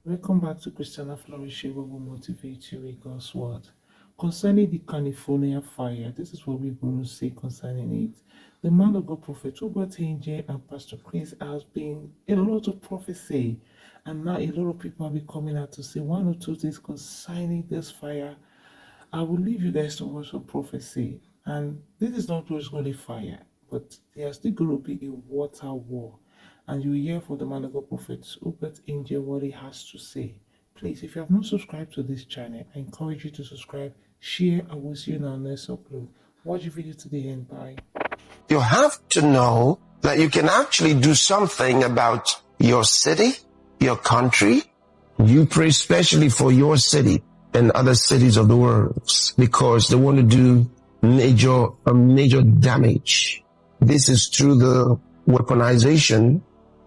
Welcome back to Christiana Flourishing, where we motivate you with God's word. Concerning the California fire, this is what we're going to say concerning it. The man of God, Prophet Uebert and Pastor Chris has been a lot of prophecy, and now a lot of people have been coming out to say one or two things concerning this fire. I will leave you guys to watch the prophecy, and this is not just going to fire, but there's still going to be a water war. And you hear from the man of God, Prophet Uebert, what he has to say. Please, if you have not subscribed to this channel, I encourage you to subscribe, share, and we'll see you in our next upload. Watch the video to the end. Bye. You have to know that you can actually do something about your city, your country. You pray especially for your city and other cities of the world because they want to do major damage. This is through the weaponization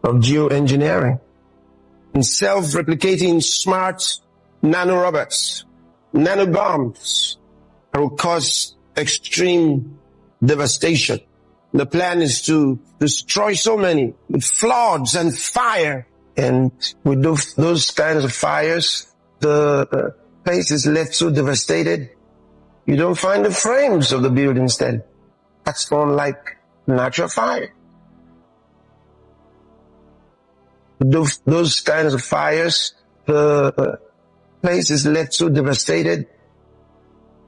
of geoengineering and self-replicating smart nanorobots, nanobombs that will cause extreme devastation. The plan is to destroy so many with floods and fire. And with those kinds of fires, the place is left so devastated, you don't find the frames of the buildings then. That's more like natural fire. Those kinds of fires, the place is left so devastated,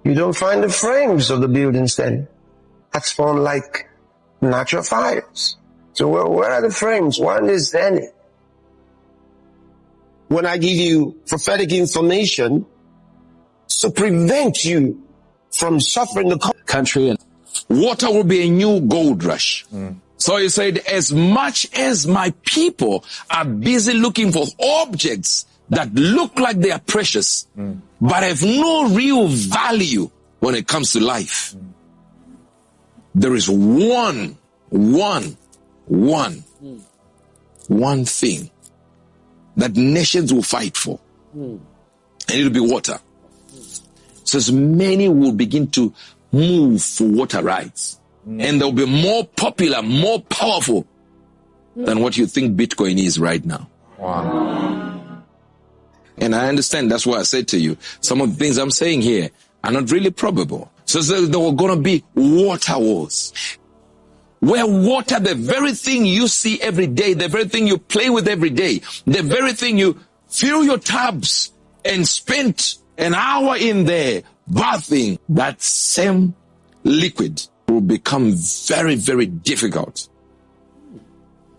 you don't find the frames of the buildings then. That's more like natural fires. So where are the frames? One is then. When I give you prophetic information to prevent you from suffering the country, and water will be a new gold rush. So he said, as much as my people are busy looking for objects that look like they are precious, but have no real value when it comes to life, there is one thing that nations will fight for, and it'll be water. So as many will begin to move for water rights, and they'll be more popular, more powerful than what you think Bitcoin is right now. Wow. And I understand, that's why I said to you, some of the things I'm saying here are not really probable. So there were going to be water wars. Where water, the very thing you see every day, the very thing you play with every day, the very thing you fill your tubs and spend an hour in there bathing, that same liquid will become very, very difficult.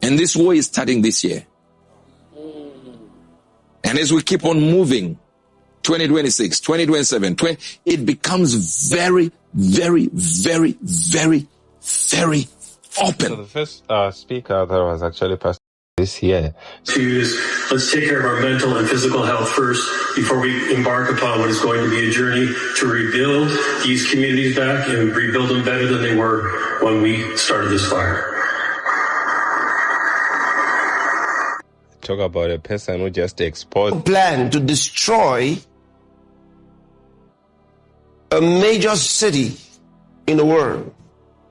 And this war is starting this year. And as we keep on moving, 2026, 2027, it becomes very, very, very, very, very open. So the first speaker that was actually Pastor this year. Let's take care of our mental and physical health first before we embark upon what is going to be a journey to rebuild these communities back and rebuild them better than they were when we started this fire. Talk about a person who just exposed plan to destroy a major city in the world.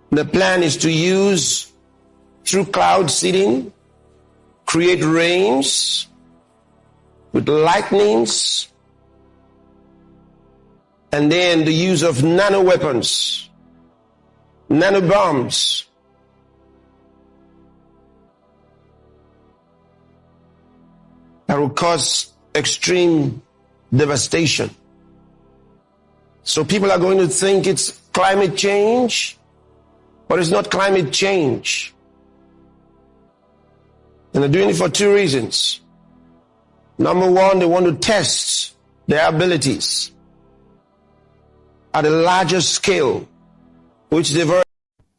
The plan is to use, through cloud seeding, create rains with lightnings, and then the use of nano weapons, nano bombs. That will cause extreme devastation. So people are going to think it's climate change, but it's not climate change. And they're doing it for two reasons. Number one, they want to test their abilities at a larger scale, which they've already.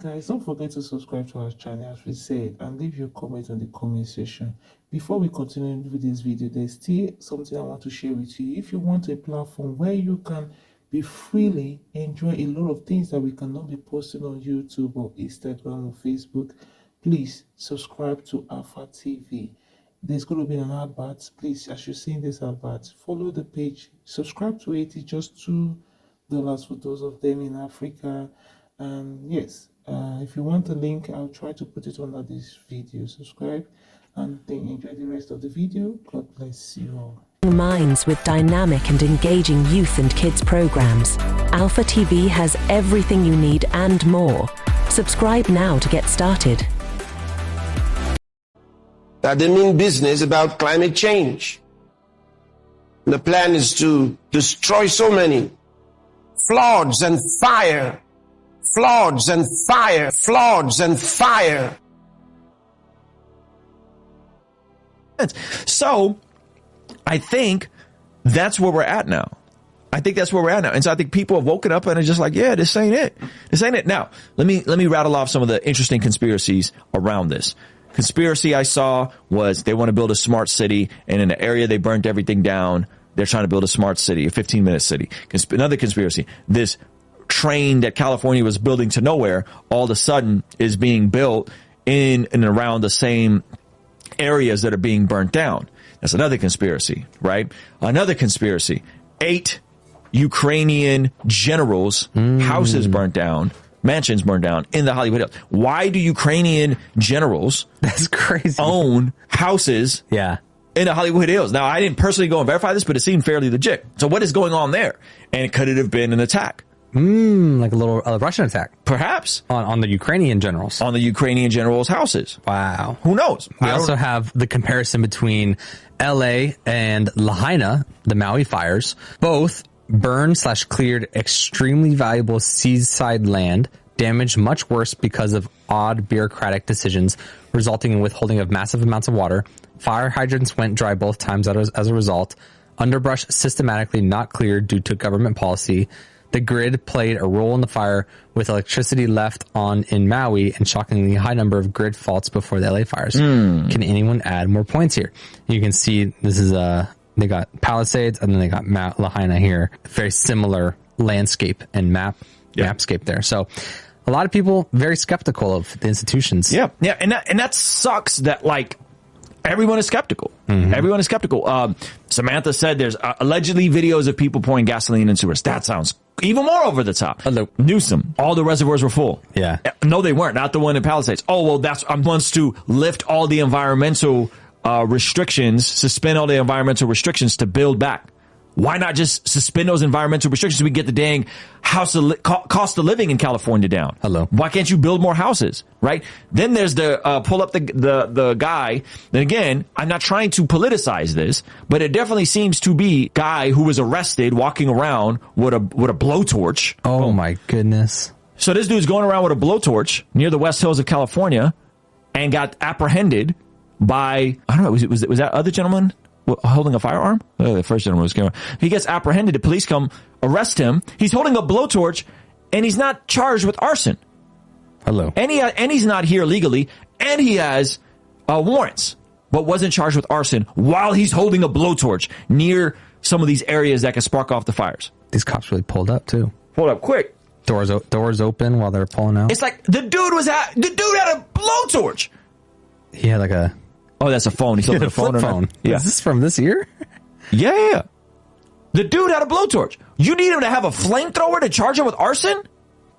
Guys, don't forget to subscribe to our channel as we said, and leave your comment on the comment section. Before we continue with this video, there's still something I want to share with you. If you want a platform where you can be freely enjoy a lot of things that we cannot be posting on YouTube or Instagram or Facebook, please subscribe to Alpha TV. There's going to be an advert. Please, as you're seeing this advert, follow the page, subscribe to it. It's just $2 for those of them in Africa. And yes, if you want the link, I'll try to put it under this video. Subscribe and then enjoy the rest of the video. God bless you all. minds with dynamic and engaging youth and kids programs. Alpha TV has everything you need and more. Subscribe now to get started. That they mean business about climate change. The plan is to destroy so many. Floods and fire. Floods and fire. Floods and fire. So, I think that's where we're at now. And so I think people have woken up and are just like, yeah, this ain't it. This ain't it. Now, let me rattle off some of the interesting conspiracies around this. Conspiracy I saw was they want to build a smart city, and in the area they burnt everything down, they're trying to build a smart city, a 15-minute city. Another conspiracy, this train that California was building to nowhere all of a sudden is being built in and around the same areas that are being burnt down. That's another conspiracy, right? Another conspiracy, 8 Ukrainian generals' houses burnt down, mansions burned down in the Hollywood Hills. Why do Ukrainian generals that's crazy own houses in the Hollywood Hills? Now, I didn't personally go and verify this, but it seemed fairly legit. So what is going on there? And could it have been an attack? Like a little Russian attack. Perhaps. On the Ukrainian generals. On the Ukrainian generals' houses. Wow. Who knows? We also have the comparison between LA and Lahaina, the Maui fires. Both burned/cleared extremely valuable seaside land, damaged much worse because of odd bureaucratic decisions, resulting in withholding of massive amounts of water. Fire hydrants went dry both times as a result. Underbrush systematically not cleared due to government policy. The grid played a role in the fire, with electricity left on in Maui and shockingly high number of grid faults before the LA fires. Can anyone add more points here? You can see this is they got Palisades and then they got Lahaina here. Very similar landscape and mapscape there. So a lot of people very skeptical of the institutions. Yeah. And that sucks that like everyone is skeptical. Everyone is skeptical. Samantha said there's allegedly videos of people pouring gasoline in sewers. That sounds even more over the top. Newsom, all the reservoirs were full. Yeah. No, they weren't. Not the one in Palisades. Oh, well, that's wants to lift all the environmental restrictions, suspend all the environmental restrictions to build back. Why not just suspend those environmental restrictions so we get the dang cost of living in California down? Why can't you build more houses, right? Then there's the pull up the guy. And again, I'm not trying to politicize this, but it definitely seems to be guy who was arrested walking around with a blowtorch. Oh my goodness. So this dude's going around with a blowtorch near the West Hills of California and got apprehended by, I don't know, was that other gentleman holding a firearm? The first gentleman was camera. He gets apprehended. The police come arrest him. He's holding a blowtorch, and he's not charged with arson. And he's not here legally, and he has warrants, but wasn't charged with arson while he's holding a blowtorch near some of these areas that can spark off the fires. These cops really pulled up too. Pulled up quick. Doors open while they're pulling out. It's like the dude had a blowtorch. He had like a. Oh, that's a phone. He's holding a phone. Yeah. Is this from this year? Yeah. The dude had a blowtorch. You need him to have a flamethrower to charge him with arson?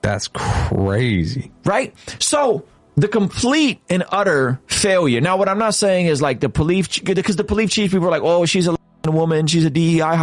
That's crazy. Right? So, the complete and utter failure. Now, what I'm not saying is like the police, because the police chief, people are like, oh, she's a woman, she's a DEI